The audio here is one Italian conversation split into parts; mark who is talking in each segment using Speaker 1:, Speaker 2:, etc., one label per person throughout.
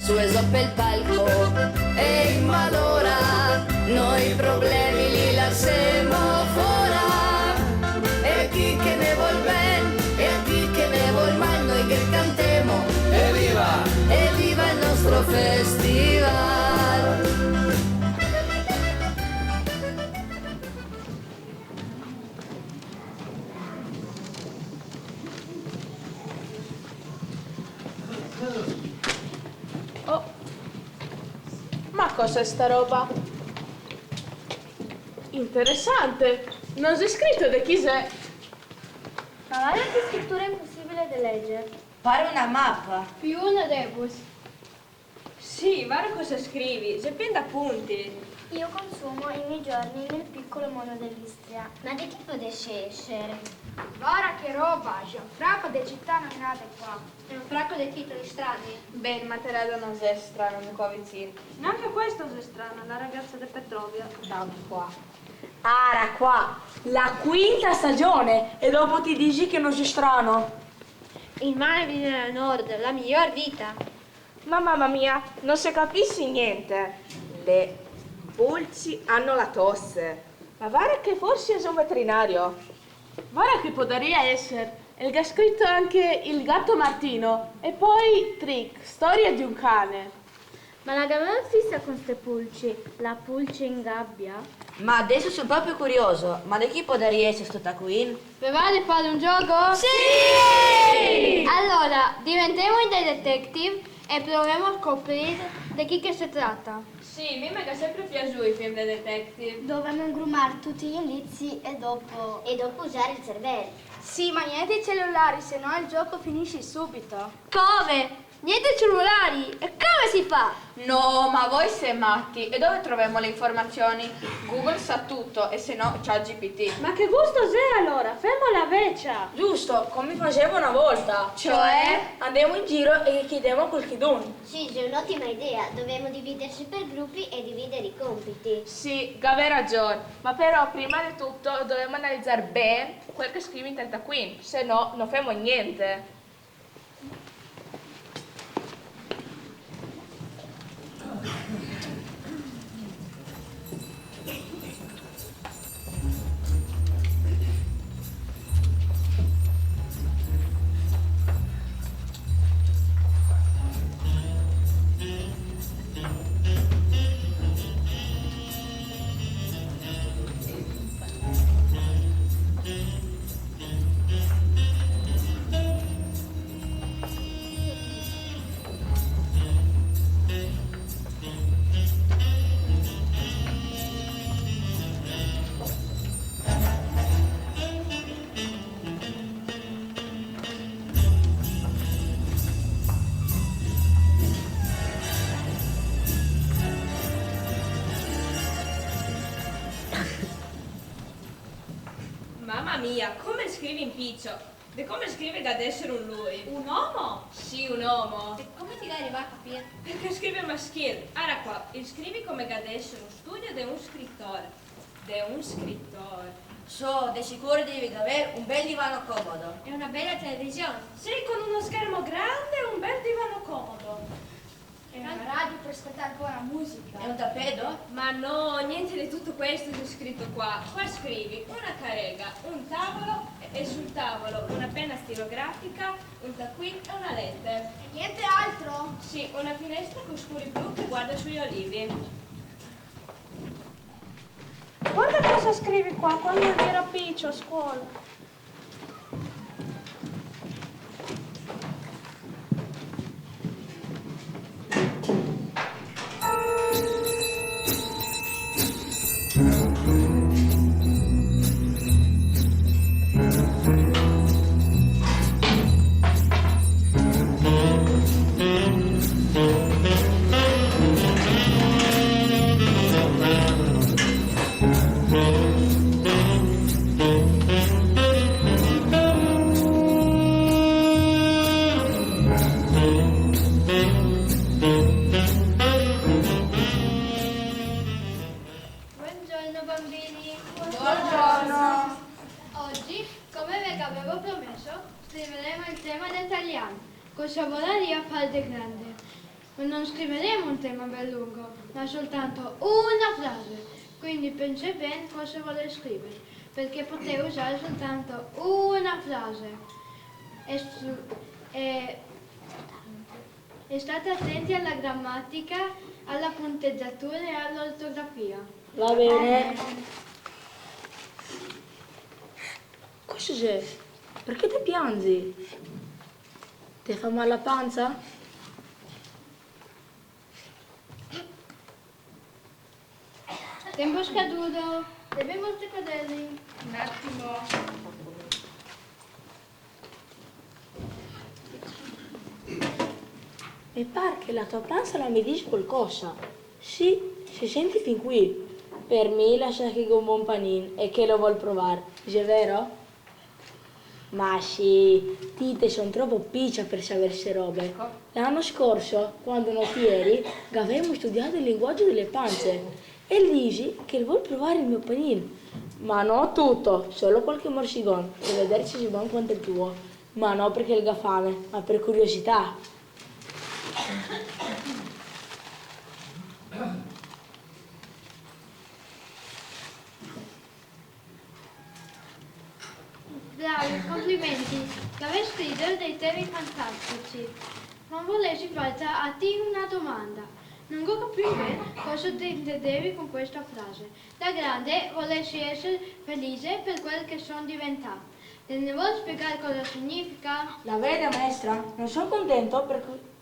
Speaker 1: Su esoppa il palco e in malora noi problemi li lasciamo fuori. E chi che ne vuol ben e chi che ne vuol mal, noi che cantemo evviva il nostro festival.
Speaker 2: Ma cos'è sta roba? Interessante. Non c'è scritto da chi sei.
Speaker 3: Ma guarda che scrittura impossibile da leggere.
Speaker 4: Pare una mappa.
Speaker 3: Più uno debus.
Speaker 5: Sì, guarda cosa scrivi, c'è pieno d'appunti.
Speaker 3: Io consumo i miei giorni nel piccolo mondo dell'Istria. Ma di che potesce essere?
Speaker 6: Guarda che roba, c'è un fracco di città nominate qua.
Speaker 3: È un fracco di titoli strani.
Speaker 2: Beh, il materiale non è strano, qua vicino.
Speaker 5: Neanche questo è strano, la ragazza di Petrovia.
Speaker 4: Dammi qua. Ara qua, la quinta stagione e dopo ti dici che non sei strano.
Speaker 3: Il mare viene dal nord, la miglior vita.
Speaker 2: Ma mamma mia, non si capisce niente. Le pulci hanno la tosse. Ma guarda che forse è un veterinario. Guarda che potrebbe essere. E ha scritto anche il gatto Martino. E poi Trick, storia di un cane.
Speaker 3: Ma la gabbia fissa con ste pulci, la pulce in gabbia.
Speaker 4: Ma adesso sono proprio curioso, ma di chi potrebbe essere sta qui?
Speaker 3: Vi va di fare un gioco?
Speaker 4: Sì!
Speaker 3: Allora, diventiamo dei detective e proviamo a scoprire di chi che si tratta.
Speaker 5: Sì, mi è sempre piaciuto i film dei detective.
Speaker 3: Dovremmo ingrumare tutti gli indizi e dopo usare il cervello.
Speaker 6: Sì, ma niente cellulari, se no il gioco finisce subito.
Speaker 3: Come? Niente cellulari! E come si fa?
Speaker 2: No, ma voi siete matti. E dove troviamo le informazioni? Google sa tutto e se no c'ha GPT.
Speaker 3: Ma che gusto sei allora? Fermo la vecchia!
Speaker 4: Giusto, come facevo una volta.
Speaker 2: Cioè?
Speaker 4: Andiamo in giro e chiediamo a qualcuno.
Speaker 7: Sì, è un'ottima idea. Dobbiamo dividerci per gruppi e dividere i compiti.
Speaker 2: Sì, Gave ragione. Ma però prima di tutto dobbiamo analizzare bene quel che scrive in testa qui. Se no non facciamo niente.
Speaker 5: Mamma mia, come scrivi in piccio? E come scrive che ad essere un lui? Un uomo? Sì, un uomo.
Speaker 3: E come ti arriva a capire?
Speaker 5: Perché scrive maschile. Ora qua, scrivi come che ad essere un studio di un scrittore. Di un scrittore.
Speaker 4: So, di sicuro devi avere un bel divano comodo.
Speaker 3: È una bella televisione.
Speaker 5: Sì, con uno schermo grande e un bel divano comodo.
Speaker 6: È una radio per ascoltare buona musica.
Speaker 4: È un tappeto?
Speaker 5: Ma no, niente di tutto questo c'è scritto qua. Qua scrivi una carrega, un tavolo e sul tavolo una penna stilografica, un taccuino e una lettera.
Speaker 6: E niente altro?
Speaker 5: Sì, una finestra con scuri blu che guarda sugli olivi.
Speaker 2: Guarda cosa scrivi qua quando era piccio a scuola.
Speaker 6: Non scriveremo un tema ben lungo, ma soltanto una frase. Quindi pensi bene cosa vuole scrivere, perché potete usare soltanto una frase. E state attenti alla grammatica, alla punteggiatura e all'ortografia.
Speaker 4: Va bene. Cosa c'è? Perché ti piangi? Ti fa male la panza?
Speaker 6: Tempo scaduto, dobbiamo i quaderni.
Speaker 2: Un attimo.
Speaker 4: Mi pare che la tua panza la mi dice qualcosa. Sì, si sente fin qui. Per me lascia che con un buon panin e che lo vuol provare. È vero? Ma sì, Tite sono troppo piccia per sapere queste robe. L'anno scorso, quando non ti eri, avevamo studiato il linguaggio delle panze e dici che vuol provare il mio panin. Ma no tutto, solo qualche morsicone per vedere se si buono quanto il tuo. Ma no perché il fame, ma per curiosità.
Speaker 6: Bravi, complimenti. Dovete scrivere dei temi fantastici. Ma volessi farti a te una domanda. Non ho capito bene cosa ti intendevi con questa frase. Da grande volessi essere felice per quel che sono diventato. Te ne vuoi spiegare cosa significa?
Speaker 4: La vede, maestra? Non sono contento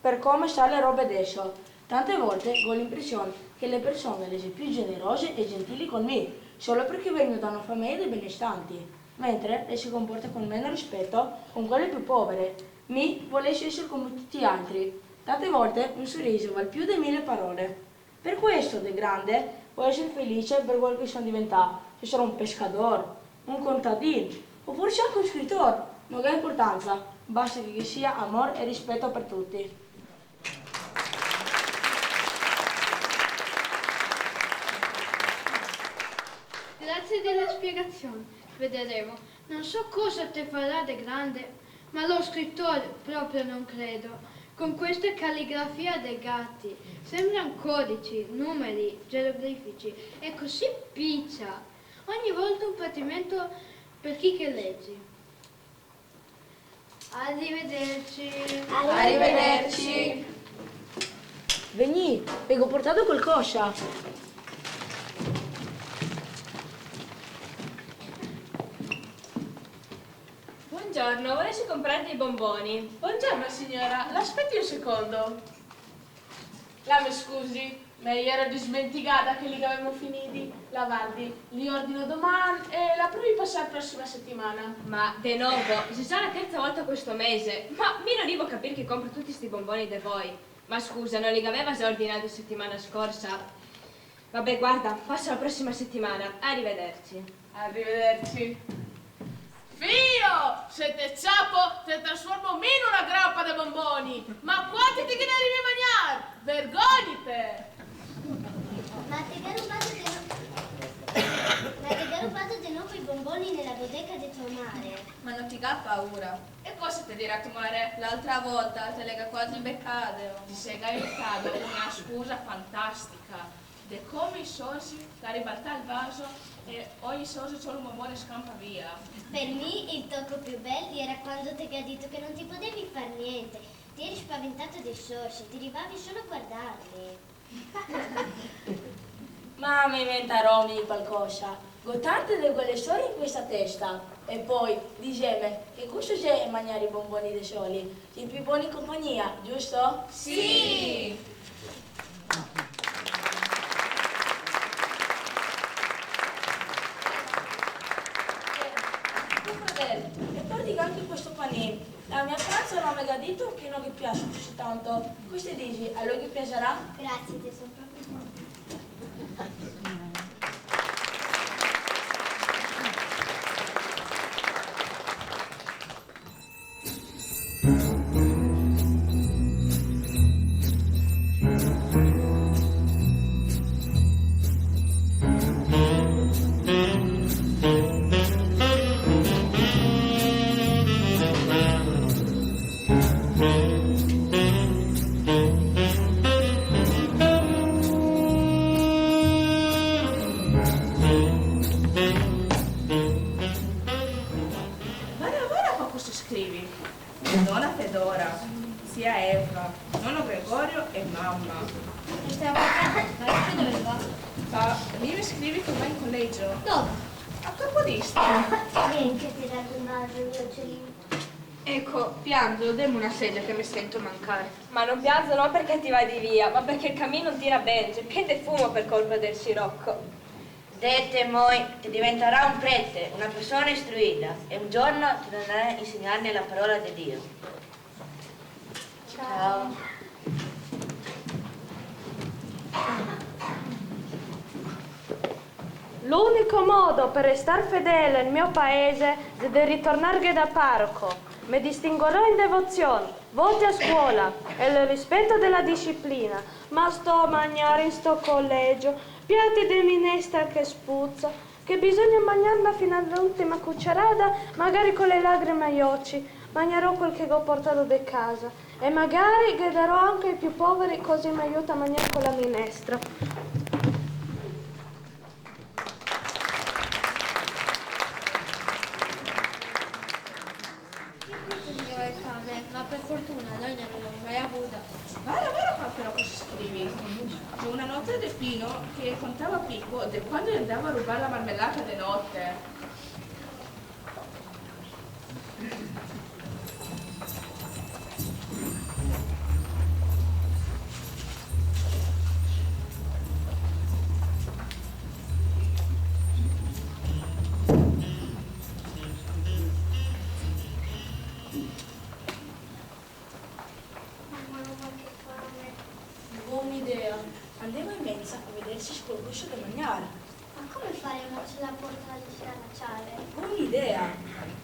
Speaker 4: per come sta le robe adesso. Tante volte ho l'impressione che le persone le siano più generose e gentili con me, solo perché vengono da una famiglia di benestanti, mentre le si comporta con meno rispetto con quelle più povere. Mi volessi essere come tutti gli altri. Tante volte un sorriso vale più di 1000 parole. Per questo, da grande, voglio essere felice per quello che sono diventato. Se sarò un pescatore, un contadino, o forse anche un scrittore, non ha importanza, basta che ci sia amore e rispetto per tutti.
Speaker 6: Grazie della spiegazione. Vedremo. Non so cosa te farà da grande, ma lo scrittore proprio non credo. Con questa calligrafia dei gatti sembrano codici, numeri, geroglifici. È così piccia. Ogni volta un patimento per chi che leggi. Arrivederci.
Speaker 2: Arrivederci.
Speaker 4: Veni, vi ho portato qualcosa.
Speaker 5: Buongiorno, volessi comprare dei bomboni?
Speaker 2: Buongiorno signora, l'aspetti un secondo. Mi scusi, ma io ero dimenticata che li avevamo finiti. La guardi, li ordino domani e la provi passare la prossima settimana.
Speaker 5: Ma de nuovo, si sa la terza volta questo mese. Ma mi non arrivo a capire che compro tutti sti bomboni da voi. Ma scusa, non li aveva già ordinati settimana scorsa? Vabbè, guarda, passa la prossima settimana. Arrivederci.
Speaker 2: Arrivederci. Fio, se te ciapo, te trasformo in una grappa di bomboni. Ma quanti ti devi mangiare? Vergognate!
Speaker 7: Ma ti ha rubato di nuovo i bomboni nella bottega di tua madre.
Speaker 8: Ma non ti ha paura.
Speaker 2: E cosa ti dirà tua madre?
Speaker 8: L'altra volta te lega quasi beccato.
Speaker 2: Ti sei beccato una scusa fantastica. De come i soldi, la ribalta il vaso e ogni soldo solo un bombone scampa via.
Speaker 7: Per me il tocco più bello era quando ti ha detto che non ti potevi far niente. Ti eri spaventato dei sorci, ti arrivavi solo a guardarli.
Speaker 4: Ma mi inventerò qualcosa. Ho tante di quelle storie in questa testa. E poi, diceme, che cosa c'è a mangiare i bomboni da soli? Sei più buoni in compagnia, giusto?
Speaker 2: Sì!
Speaker 4: E porti anche questo panino. La mia pranzo non mi ha detto che non mi piace così tanto. Cosa dici? A lui che piacerà?
Speaker 7: Grazie tesoro.
Speaker 2: mamma.
Speaker 3: Non stiamo a ma dove va?
Speaker 2: Lì mi scrivi che vai in collegio.
Speaker 3: Dove?
Speaker 2: A Capodistria.
Speaker 7: Vieni che ti dai un altro io ce li.
Speaker 2: Ecco, piango, dammi una sedia che mi sento mancare.
Speaker 5: Ma non piango non perché ti vai di via, ma perché il cammino non tira bene, c'è pieno di fumo per colpa del scirocco.
Speaker 9: Dette moi che diventerà un prete, una persona istruita, e un giorno ti dovrà insegnarne la parola di Dio. Ciao.
Speaker 10: L'unico modo per restare fedele al mio paese è di ritornare da parroco. Mi distinguerò in devozione, voti a scuola e il rispetto della disciplina, ma sto a mangiare in sto collegio, piatti di minestra che spuzza, che bisogna mangiarla fino all'ultima cucciarata, magari con le lacrime agli occhi. Mangerò quel che ho portato di casa e magari darò anche ai più poveri, così mi aiuta a mangiare con la minestra.
Speaker 3: Ma per fortuna noi non l'abbiamo mai avuta.
Speaker 2: Guarda qua però cosa scrivi. C'è una nota di Pino che contava Picco di quando andava a rubare la marmellata di notte.
Speaker 4: Andiamo in mensa a vedere se si può gusto da mangiare.
Speaker 7: Ma come faremo se la porta a lasciare?
Speaker 4: Un'idea.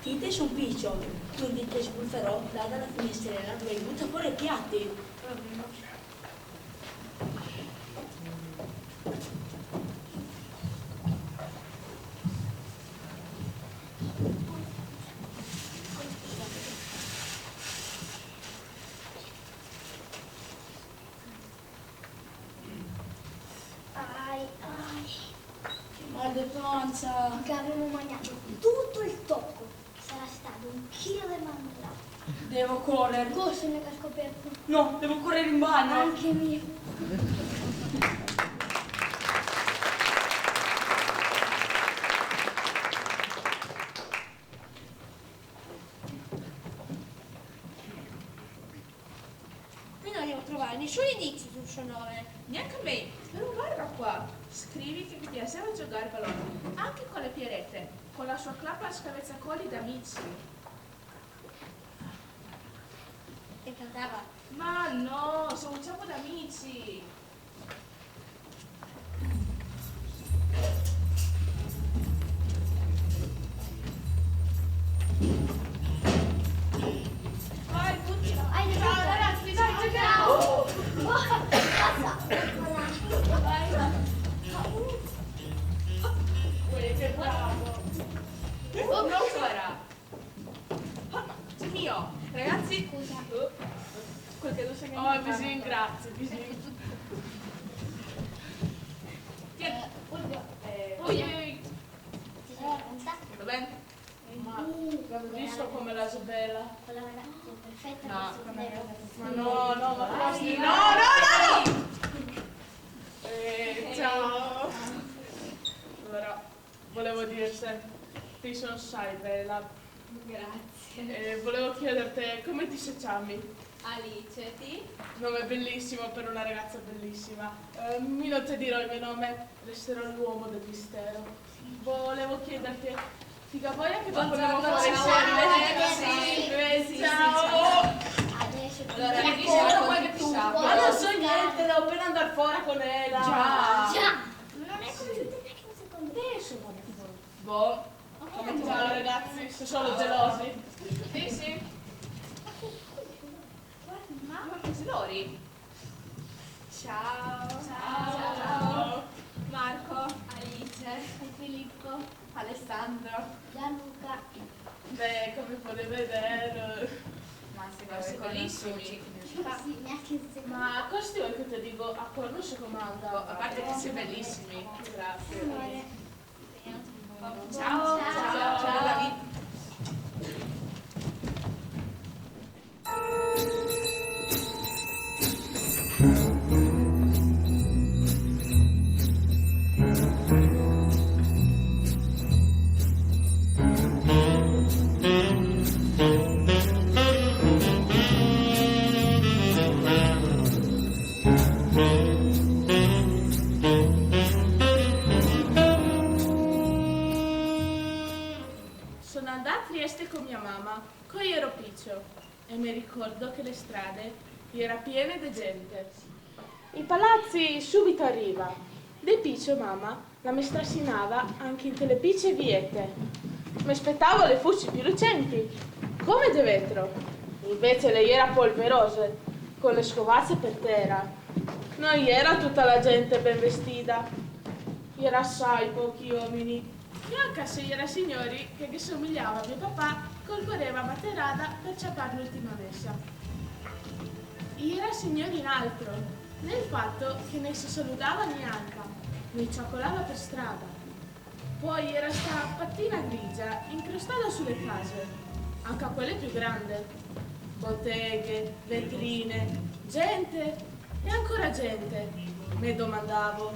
Speaker 4: Tite su un piccio, quindi ti sbufferò là dalla finestrella dove butta fuori i piatti.
Speaker 7: Mal di pancia. Che avevo mangiato tutto il tocco. Sarà stato 1 chilo di marmellata.
Speaker 4: Devo correre.
Speaker 7: Cosa ne ha scoperto?
Speaker 4: No, devo correre in bagno.
Speaker 7: Anche mio.
Speaker 3: Noi non andiamo a trovare nessun indizio sul suo nome.
Speaker 2: Neanche a me, però guarda qua, scrivi che mi piaceva giocare a pallone, anche con le pierette, con la sua clappa a scavezzacoli d'amici.
Speaker 3: E cantava.
Speaker 2: Ma no, sono un ciamo d'amici. Vai, buttila. Ciao ragazzi, dai, giochiamo. Che bravo! Oh, ancora! È mio! Ragazzi, scusa! Quel che lo so che oh, bisogna, grazie, bisogna. Oi! Va bene? Ma visto come la so bella?
Speaker 7: Con la ragazza perfetta
Speaker 2: No,
Speaker 7: che si poteva.
Speaker 2: ma no, ma quasi no! Ciao! Allora, volevo dirti, ti sono assai bella.
Speaker 5: Grazie.
Speaker 2: E volevo chiederti come ti si chiami?
Speaker 5: Alice, ti?
Speaker 2: Nome bellissimo per una ragazza bellissima. Mi non ti dirò il mio nome, resterò l'uomo del mistero. Volevo chiederti, figa voglia che dopo andiamo a fare insieme? Ciao!
Speaker 5: Allora, mi dici quello che tu sa.
Speaker 2: Ma non so niente, devo appena andare fuori con Ela.
Speaker 7: Già! Non è conosciuta neanche un secondo.
Speaker 2: Adesso boh. Ciao ragazzi, se sono gelosi.
Speaker 5: Sì, sì. Ma Lori. Ciao.
Speaker 2: Ciao.
Speaker 5: Marco, Alice,
Speaker 7: Filippo,
Speaker 5: Alessandro.
Speaker 7: Gianluca.
Speaker 2: Beh, come potete vedere.
Speaker 5: Ma siamo bellissimi.
Speaker 7: Sì, neanche un secondo.
Speaker 2: Ma cosa ti vuoi che ti dico? A cuore non si comanda.
Speaker 5: A parte che siete bellissimi.
Speaker 2: Grazie.
Speaker 7: Amore.
Speaker 5: Ciao. Ciao. David.
Speaker 2: Sono andata a Trieste con mia mamma, poi ero piccio e mi ricordo che le strade erano piene di gente. I palazzi subito arriva. De piccio mamma la mi strascinava anche in quelle picce viette. Mi aspettavo le fucce più lucenti, come de vetro. Invece lei era polverose, con le scovazze per terra. Non era tutta la gente ben vestita. Era assai pochi uomini. E anche se era signori che somigliava a mio papà col correva matterada per ciappare l'ultima messa. Era signori in altro, nel fatto che ne si salutava neanche, ne cioccolava per strada. Poi era sta pattina grigia incrostata sulle case, anche a quelle più grandi. Botteghe, vetrine, gente e ancora gente. Mi domandavo,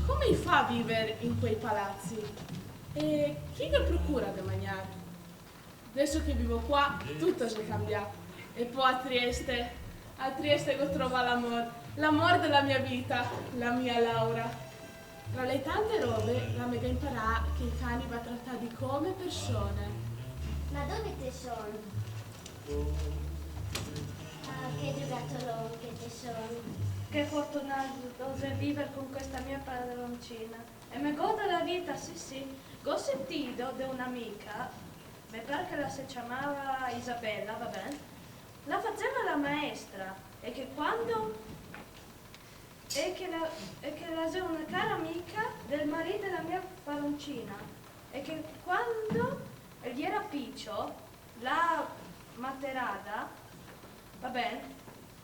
Speaker 2: come fa a vivere in quei palazzi? E chi che procura da mangiare? Adesso che vivo qua, tutto si è cambiato. E poi a Trieste che trovo l'amore della mia vita, la mia Laura. Tra le tante robe, la mega imparà che i cani va trattati come persone.
Speaker 7: Ma dove te sono? Ah, che giocattolo che te sono.
Speaker 10: Che fortunato di vivere con questa mia padroncina. E mi godo la vita, sì. Ho sentito di un'amica, mi pare che la si chiamava Isabella, va bene? La faceva la maestra e che quando... E che era una cara amica del marito della mia padroncina. E che quando gli era piccio, la matterata, va bene?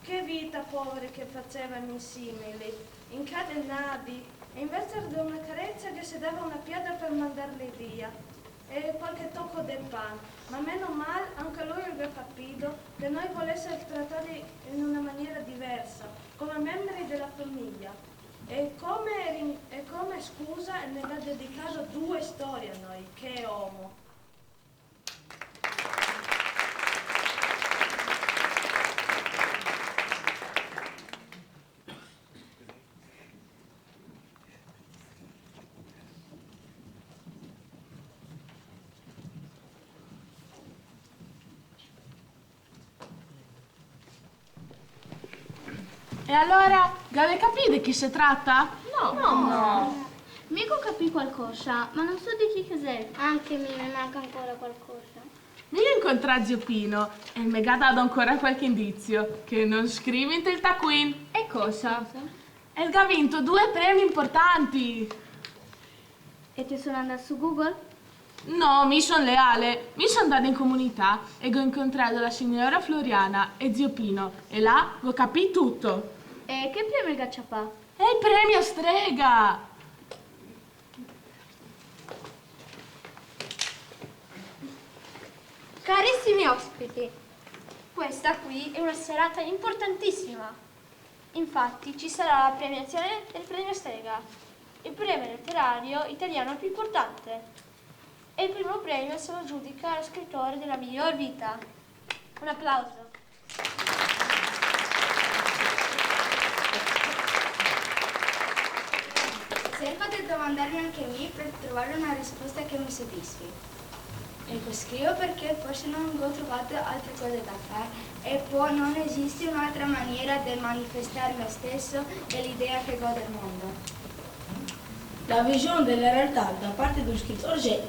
Speaker 10: Che vita povera che facevano i simili, incatenati, e invece di una carezza che si dava una pietra per mandarli via, e qualche tocco del pane. Ma meno male, anche lui aveva capito che noi volessimo essere trattati in una maniera diversa, come membri della famiglia. E come scusa ne ha dedicato 2 storie a noi, che è uomo.
Speaker 2: E allora, Gave capì di chi si tratta?
Speaker 3: No. Mica capì qualcosa, ma non so di chi cos'è. Anche mi manca ancora qualcosa.
Speaker 2: Mi ho incontrato Zio Pino e mi ha dato ancora qualche indizio, che non scrive in il taccuin.
Speaker 5: E cosa?
Speaker 2: E ha vinto 2 premi importanti.
Speaker 3: E ti sono andata su Google?
Speaker 2: No, mi sono leale. Mi sono andata in comunità e ho incontrato la signora Floriana e Zio Pino. E là ho capito tutto.
Speaker 3: E che premio Gacciapà?
Speaker 2: È il premio Strega!
Speaker 11: Carissimi ospiti, questa qui è una serata importantissima. Infatti ci sarà la premiazione del premio Strega, il premio letterario italiano più importante. E il primo premio se lo giudica lo scrittore della miglior vita. Un applauso.
Speaker 3: Cerco di domandarmi anche me per trovare una risposta che mi soddisfi. Ecco, scrivo perché forse non ho trovato altre cose da fare e poi non esiste un'altra maniera di manifestare me stesso e l'idea che ho del mondo.
Speaker 4: La visione della realtà da parte dello scrittore è